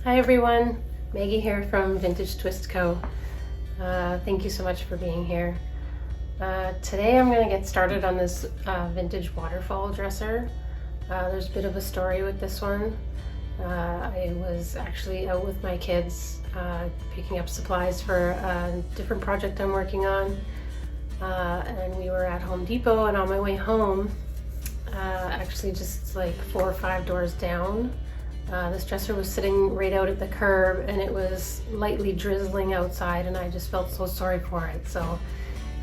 Hi everyone, Maggie here from Vintage Twist Co. Thank you so much for being here. Today I'm going to get started on this vintage waterfall dresser. There's a bit of a story with this one. I was actually out with my kids picking up supplies for a different project I'm working on, and we were at Home Depot, and on my way home, actually just like 4 or 5 doors down, this dresser was sitting right out at the curb, and it was lightly drizzling outside, and I just felt so sorry for it. So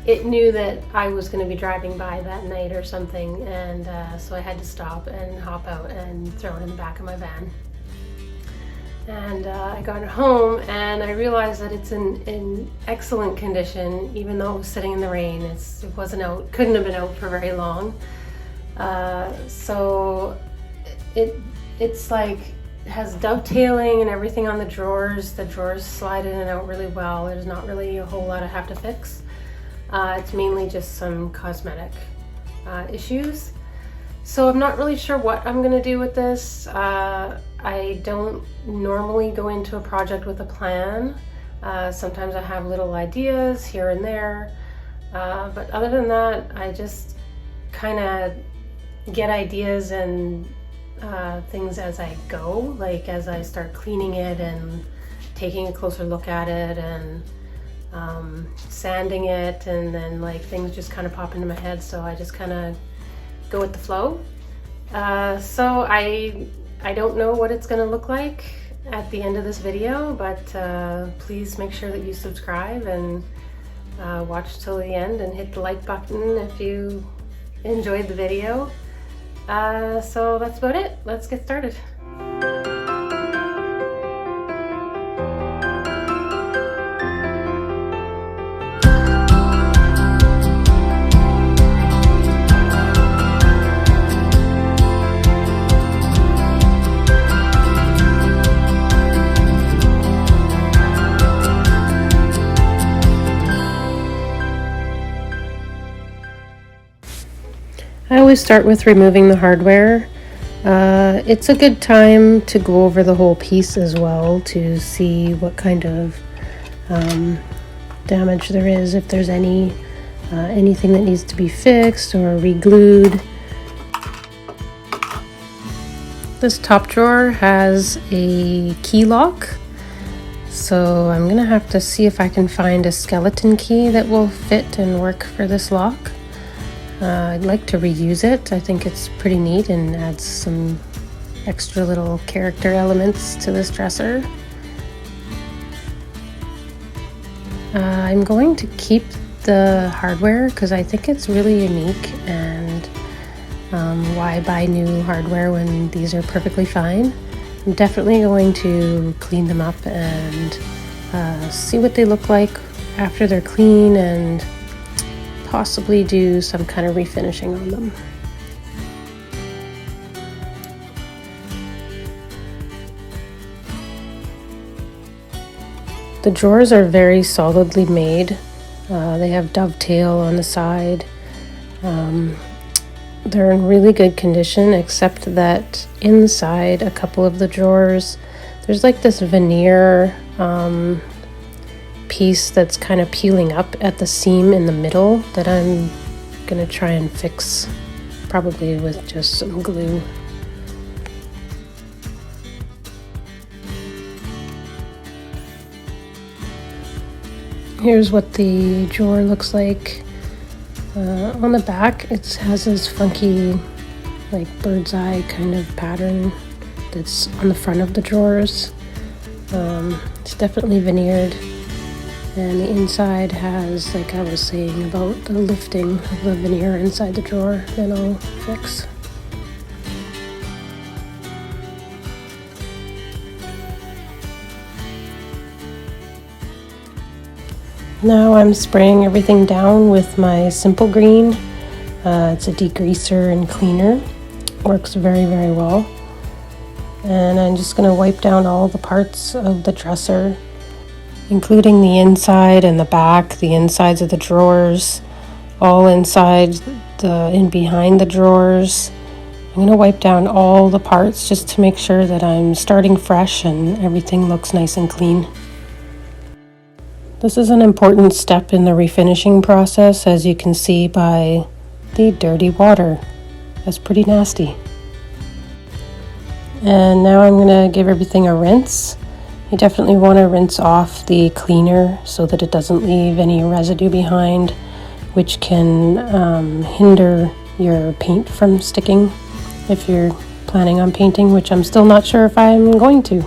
it knew that I was going to be driving by that night or something, and so I had to stop and hop out and throw it in the back of my van. And I got it home and I realized that it's in excellent condition, even though it was sitting in the rain. It wasn't out, couldn't have been out for very long. So it's like, it has dovetailing and everything on the drawers. The drawers slide in and out really well. There's not really a whole lot I have to fix. It's mainly just some cosmetic issues. So I'm not really sure what I'm gonna do with this. I don't normally go into a project with a plan. Sometimes I have little ideas here and there. But other than that, I just kind of get ideas and things as I go, like as I start cleaning it and taking a closer look at it and sanding it, and then like things just kind of pop into my head, so I just kind of go with the flow. So I don't know what it's gonna look like at the end of this video, but please make sure that you subscribe and watch till the end and hit the like button if you enjoyed the video. So that's about it. Let's get started. I always start with removing the hardware. It's a good time to go over the whole piece as well to see what kind of damage there is, if there's anything that needs to be fixed or re-glued. This top drawer has a key lock, so I'm gonna have to see if I can find a skeleton key that will fit and work for this lock. I'd like to reuse it. I think it's pretty neat and adds some extra little character elements to this dresser. I'm going to keep the hardware because I think it's really unique, and why buy new hardware when these are perfectly fine? I'm definitely going to clean them up and see what they look like after they're clean, and possibly do some kind of refinishing on them. The drawers are very solidly made. They have dovetail on the side. They're in really good condition, except that inside a couple of the drawers, there's like this veneer piece that's kind of peeling up at the seam in the middle that I'm gonna try and fix, probably with just some glue. Here's what the drawer looks like. On the back, it has this funky like bird's eye kind of pattern that's on the front of the drawers. It's definitely veneered. And the inside has, like I was saying about the lifting of the veneer inside the drawer that I'll fix. Now I'm spraying everything down with my Simple Green. It's a degreaser and cleaner. Works very, very well. And I'm just going to wipe down all the parts of the dresser, including the inside and the back, the insides of the drawers, all inside in behind the drawers, I'm going to wipe down all the parts just to make sure that I'm starting fresh and everything looks nice and clean. This is an important step in the refinishing process, as you can see by the dirty water. That's pretty nasty. And now I'm going to give everything a rinse. You definitely want to rinse off the cleaner so that it doesn't leave any residue behind, which can hinder your paint from sticking if you're planning on painting, which I'm still not sure if I'm going to.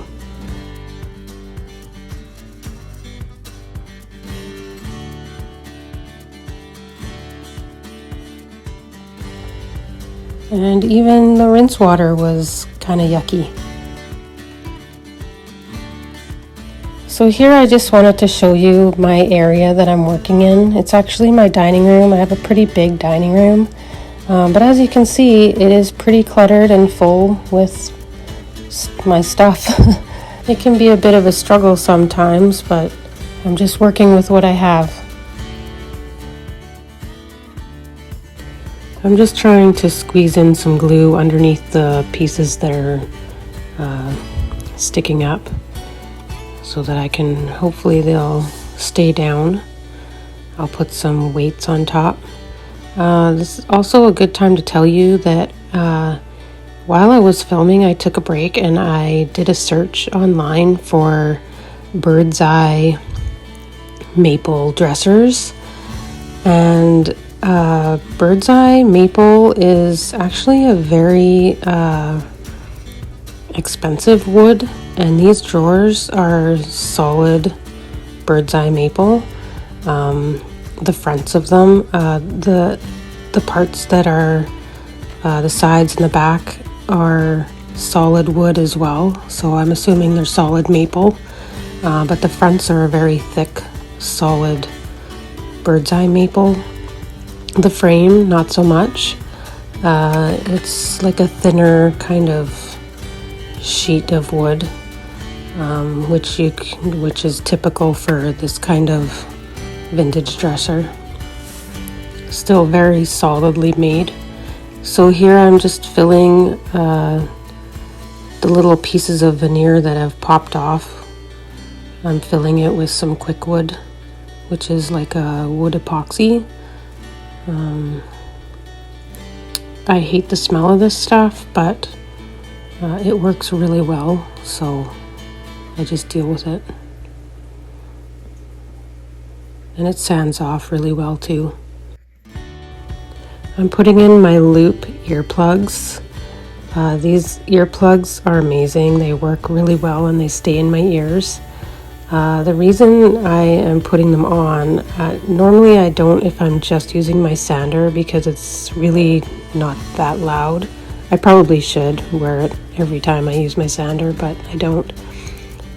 And even the rinse water was kind of yucky. So here I just wanted to show you my area that I'm working in. It's actually my dining room. I have a pretty big dining room. But as you can see, it is pretty cluttered and full with my stuff. It can be a bit of a struggle sometimes, but I'm just working with what I have. I'm just trying to squeeze in some glue underneath the pieces that are sticking up so that I can, hopefully they'll stay down. I'll put some weights on top. This is also a good time to tell you that while I was filming, I took a break and I did a search online for bird's eye maple dressers. And bird's eye maple is actually a very expensive wood, and these drawers are solid bird's eye maple. The fronts of them, the parts that are the sides and the back are solid wood as well, so I'm assuming they're solid maple, but the fronts are a very thick, solid bird's eye maple. The frame, not so much. It's like a thinner kind of sheet of wood, which is typical for this kind of vintage dresser. Still very solidly made. So here I'm just filling the little pieces of veneer that have popped off. I'm filling it with some quick wood, which is like a wood epoxy. I hate the smell of this stuff, but it works really well, so I just deal with it. And it sands off really well too. I'm putting in my loop earplugs. These earplugs are amazing. They work really well and they stay in my ears. The reason I am putting them on, normally I don't if I'm just using my sander because it's really not that loud. I probably should wear it every time I use my sander, but I don't.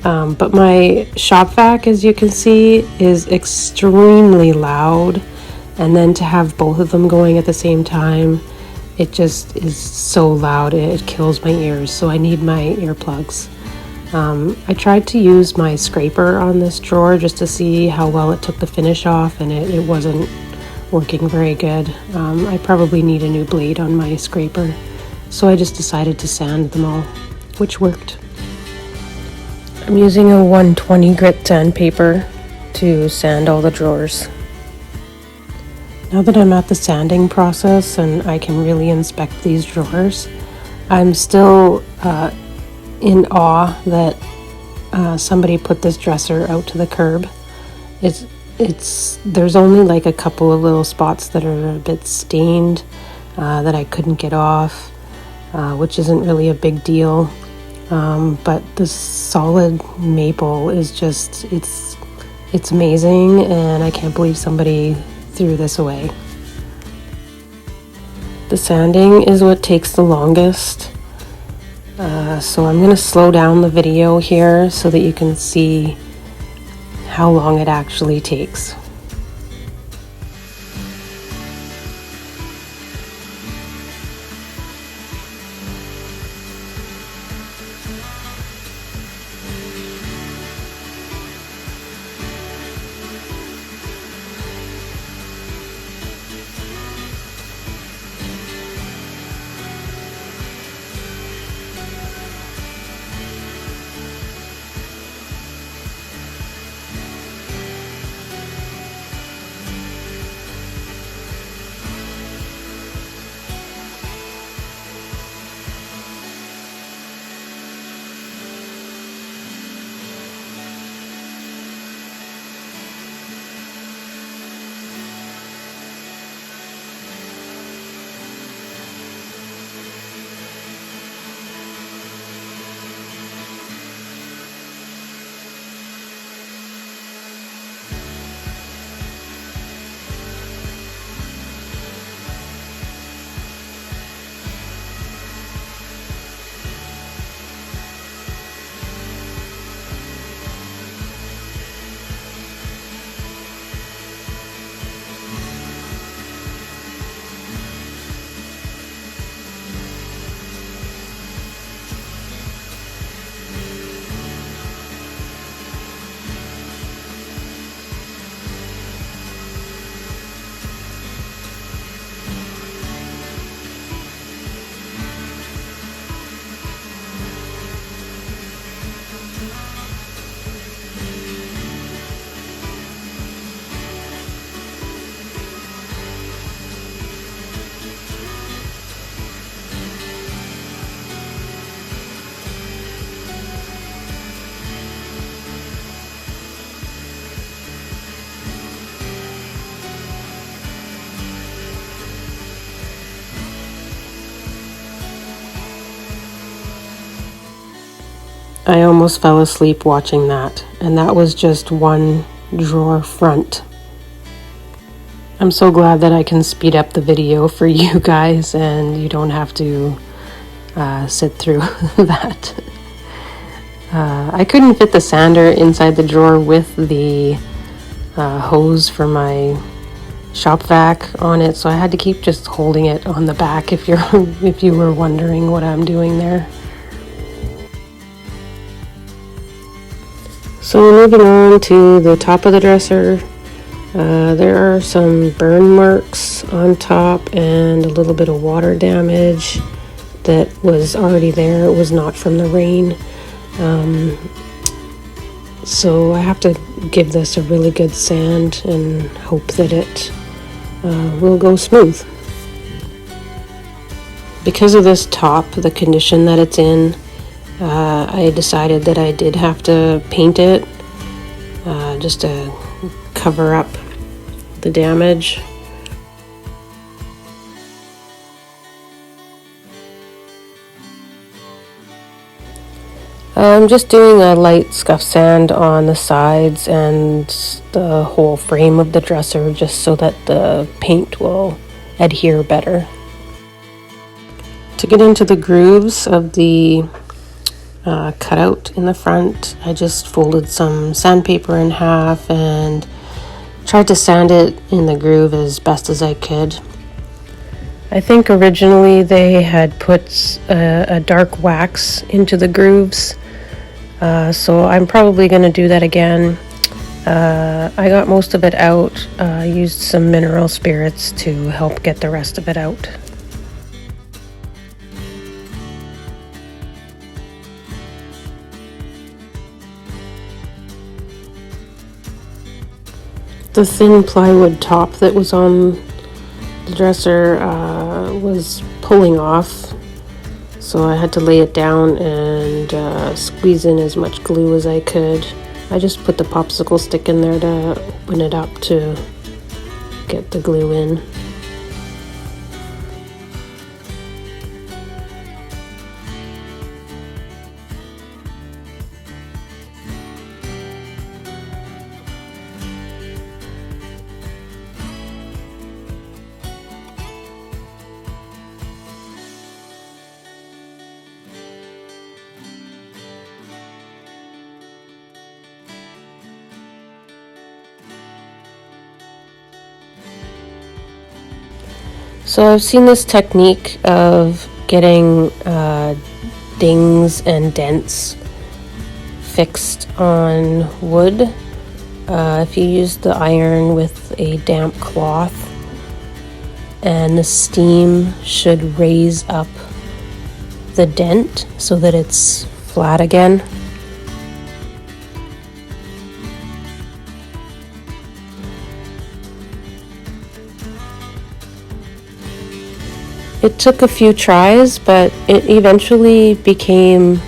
But my shop vac, as you can see, is extremely loud, and then to have both of them going at the same time, it just is so loud, it kills my ears, so I need my earplugs. I tried to use my scraper on this drawer just to see how well it took the finish off, and it wasn't working very good. I probably need a new blade on my scraper, so I just decided to sand them all, which worked. I'm using a 120 grit sandpaper to sand all the drawers. Now that I'm at the sanding process and I can really inspect these drawers, I'm still in awe that somebody put this dresser out to the curb. There's only like a couple of little spots that are a bit stained that I couldn't get off, which isn't really a big deal. But the solid maple is just, it's amazing, and I can't believe somebody threw this away. The sanding is what takes the longest. So I'm going to slow down the video here so that you can see how long it actually takes. I almost fell asleep watching that, and that was just one drawer front. I'm so glad that I can speed up the video for you guys and you don't have to sit through that. I couldn't fit the sander inside the drawer with the hose for my shop vac on it, so I had to keep just holding it on the back if you were wondering what I'm doing there. So moving on to the top of the dresser, there are some burn marks on top and a little bit of water damage that was already there. It was not from the rain. So I have to give this a really good sand and hope that it will go smooth. Because of this top, the condition that it's in, I decided that I did have to paint it just to cover up the damage. I'm just doing a light scuff sand on the sides and the whole frame of the dresser just so that the paint will adhere better. To get into the grooves of the cutout in the front, I just folded some sandpaper in half and tried to sand it in the groove as best as I could. I think originally they had put a dark wax into the grooves, so I'm probably going to do that again. I got most of it out, used some mineral spirits to help get the rest of it out. The thin plywood top that was on the dresser was pulling off, so I had to lay it down and squeeze in as much glue as I could. I just put the popsicle stick in there to open it up to get the glue in. So I've seen this technique of getting dings and dents fixed on wood. If you use the iron with a damp cloth, and the steam should raise up the dent so that it's flat again. It took a few tries, but it eventually became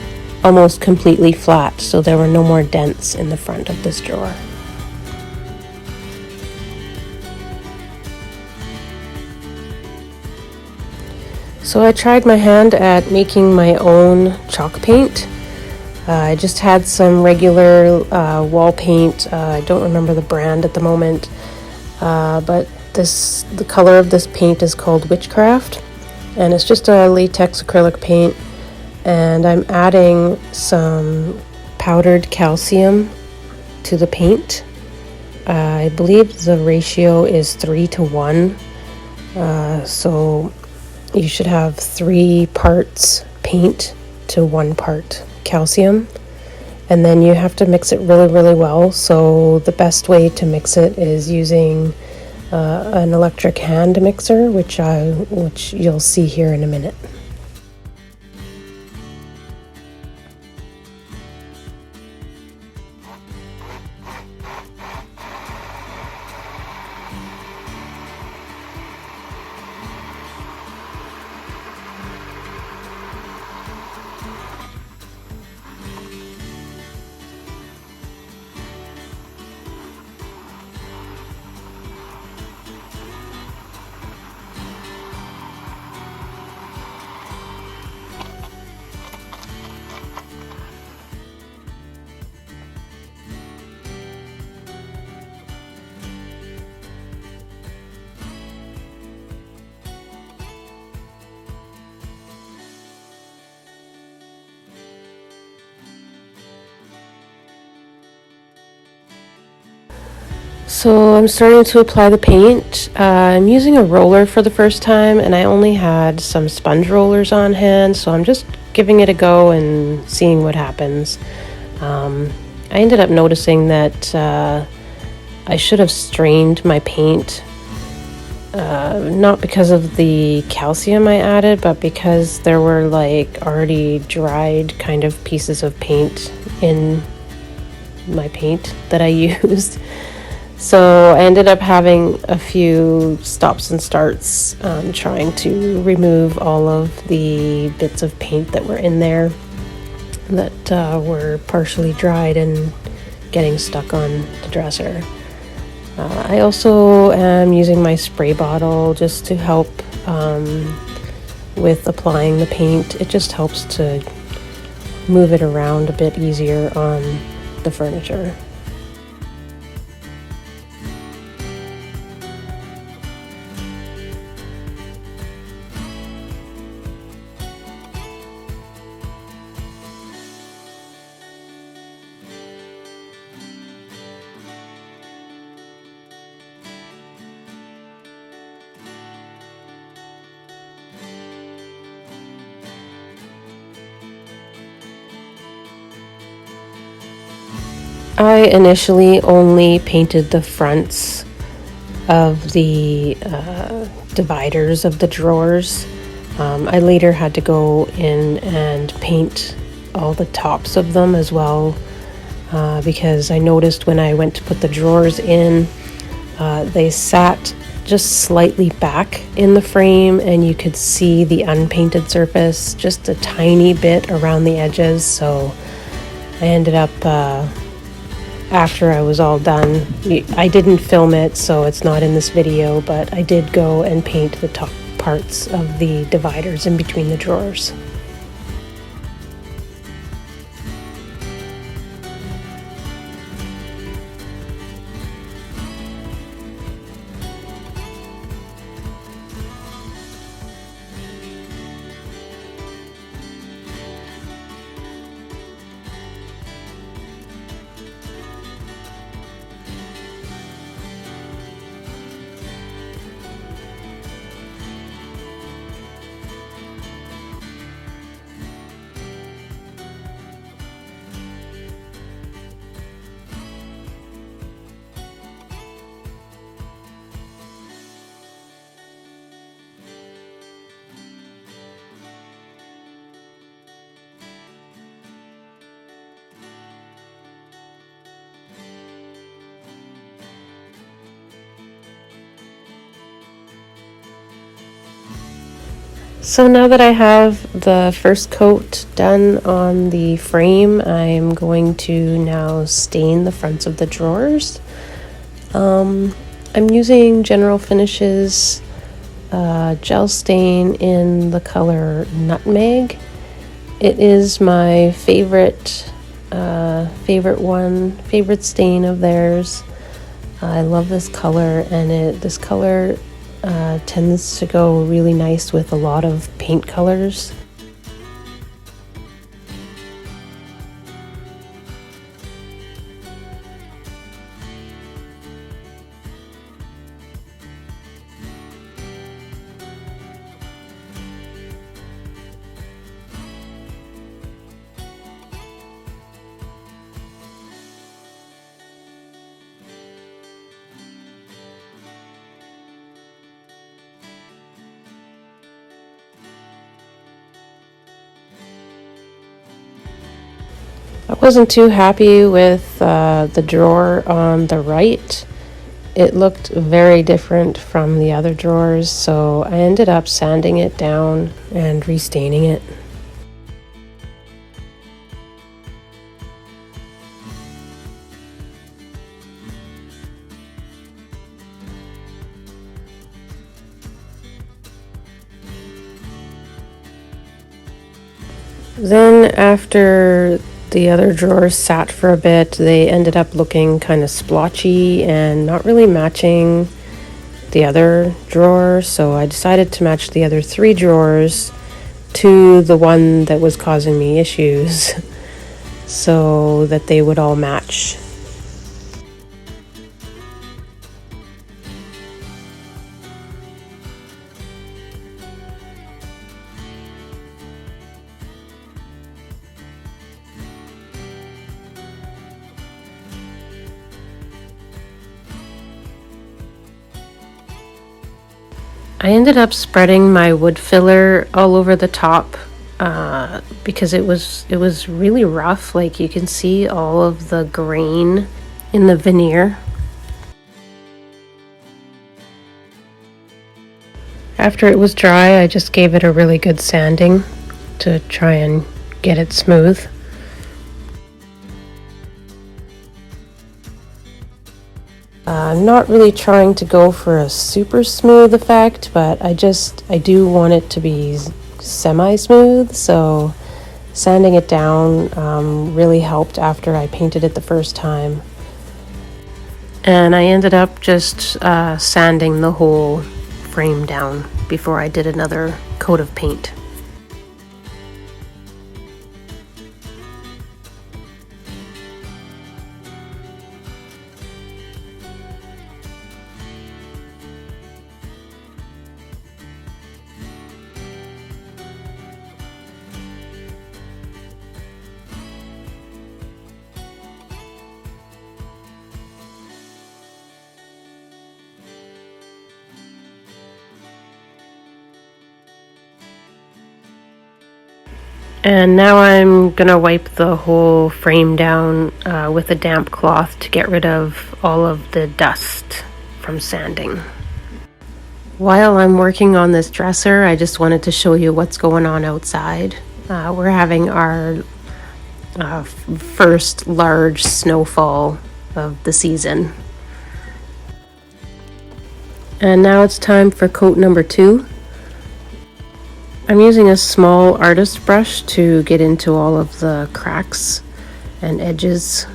almost completely flat, so there were no more dents in the front of this drawer. So I tried my hand at making my own chalk paint. I just had some regular wall paint. I don't remember the brand at the moment, but the color of this paint is called Witchcraft. And it's just a latex acrylic paint, and I'm adding some powdered calcium to the paint. I believe the ratio is 3:1, so you should have 3 parts paint to 1 part calcium, and then you have to mix it really well. So the best way to mix it is using an electric hand mixer, which you'll see here in a minute. So I'm starting to apply the paint. I'm using a roller for the first time, and I only had some sponge rollers on hand, so I'm just giving it a go and seeing what happens. I ended up noticing that I should have strained my paint, not because of the calcium I added, but because there were like already dried kind of pieces of paint in my paint that I used. So I ended up having a few stops and starts trying to remove all of the bits of paint that were in there that were partially dried and getting stuck on the dresser. I also am using my spray bottle just to help with applying the paint. It just helps to move it around a bit easier on the furniture. I initially only painted the fronts of the dividers of the drawers. I later had to go in and paint all the tops of them as well, because I noticed when I went to put the drawers in, they sat just slightly back in the frame, and you could see the unpainted surface just a tiny bit around the edges. So I ended up after I was all done, I didn't film it, so it's not in this video, but I did go and paint the top parts of the dividers in between the drawers. So now that I have the first coat done on the frame, I'm going to now stain the fronts of the drawers. I'm using General Finishes gel stain in the color Nutmeg. It is my favorite stain of theirs. I love this color, and this color tends to go really nice with a lot of paint colors. I wasn't too happy with the drawer on the right. It looked very different from the other drawers, so I ended up sanding it down and restaining it. Then after the other drawers sat for a bit, they ended up looking kind of splotchy and not really matching the other drawer, so I decided to match the other 3 drawers to the one that was causing me issues so that they would all match. I ended up spreading my wood filler all over the top because it was really rough. Like, you can see all of the grain in the veneer. After it was dry, I just gave it a really good sanding to try and get it smooth. I'm not really trying to go for a super smooth effect, but I do want it to be semi-smooth, so sanding it down really helped after I painted it the first time. And I ended up just sanding the whole frame down before I did another coat of paint. And now I'm gonna wipe the whole frame down with a damp cloth to get rid of all of the dust from sanding. While I'm working on this dresser, I just wanted to show you what's going on outside. We're having our first large snowfall of the season. And now it's time for coat number 2. I'm using a small artist brush to get into all of the cracks and edges.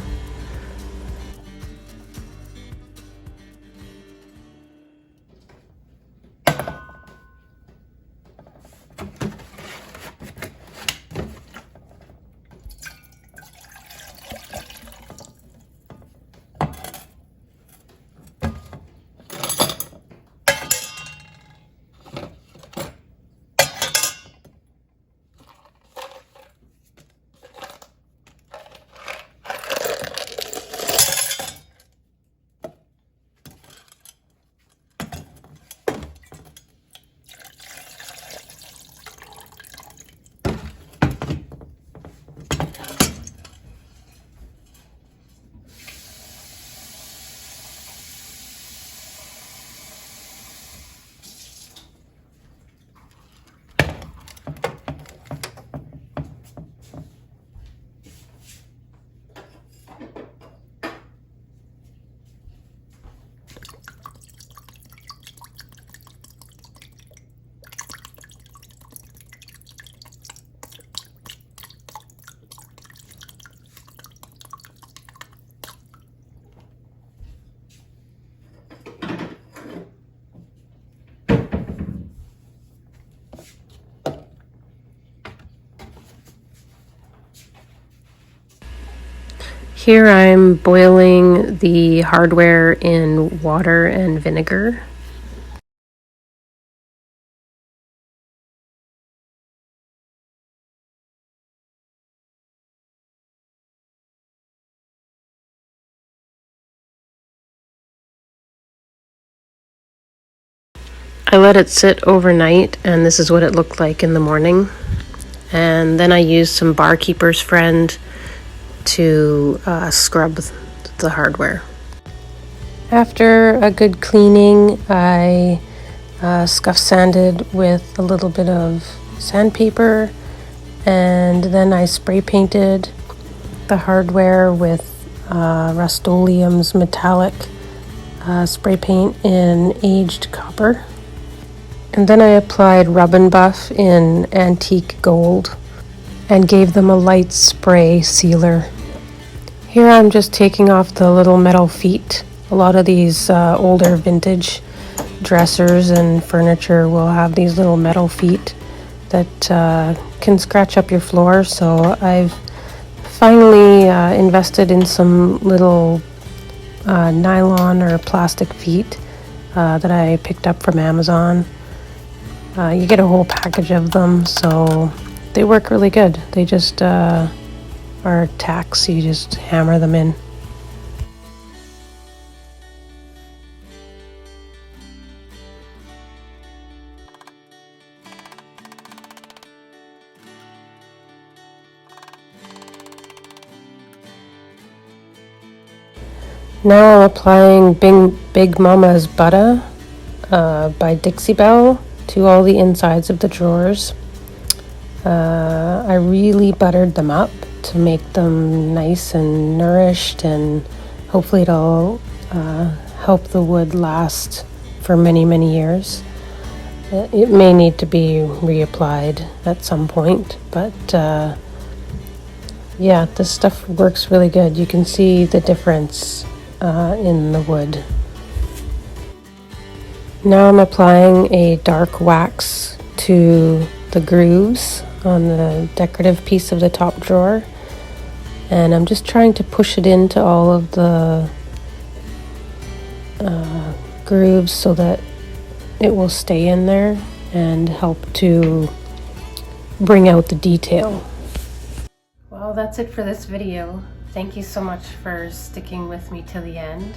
Here I'm boiling the hardware in water and vinegar. I let it sit overnight, and this is what it looked like in the morning. And then I used some Barkeeper's Friend to scrub the hardware. After a good cleaning, I scuff sanded with a little bit of sandpaper, and then I spray painted the hardware with Rust-Oleum's metallic spray paint in aged copper. And then I applied Rub and Buff in antique gold and gave them a light spray sealer. Here I'm just taking off the little metal feet. A lot of these older vintage dressers and furniture will have these little metal feet that can scratch up your floor. So I've finally invested in some little nylon or plastic feet that I picked up from Amazon. You get a whole package of them, so they work really good. They just are tacks, you just hammer them in. Now I'm applying Big Mama's Butter by Dixie Belle to all the insides of the drawers. I really buttered them up to make them nice and nourished, and hopefully it'll help the wood last for many, many years. It may need to be reapplied at some point, but yeah, this stuff works really good. You can see the difference in the wood. Now I'm applying a dark wax to the grooves on the decorative piece of the top drawer, and I'm just trying to push it into all of the grooves so that it will stay in there and help to bring out the detail. Well, that's it for this video. Thank you so much for sticking with me till the end,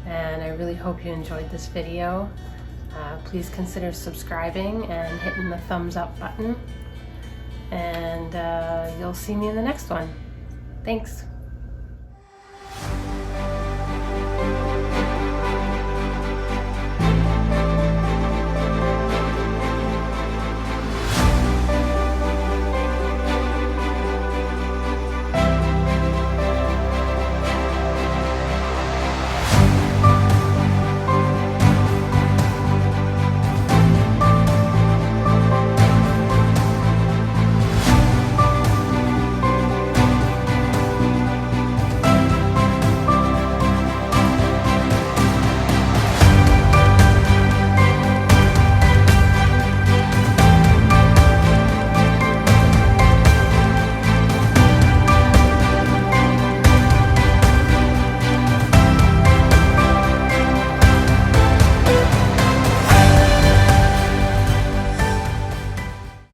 and I really hope you enjoyed this video. Please consider subscribing and hitting the thumbs up button, and you'll see me in the next one. Thanks.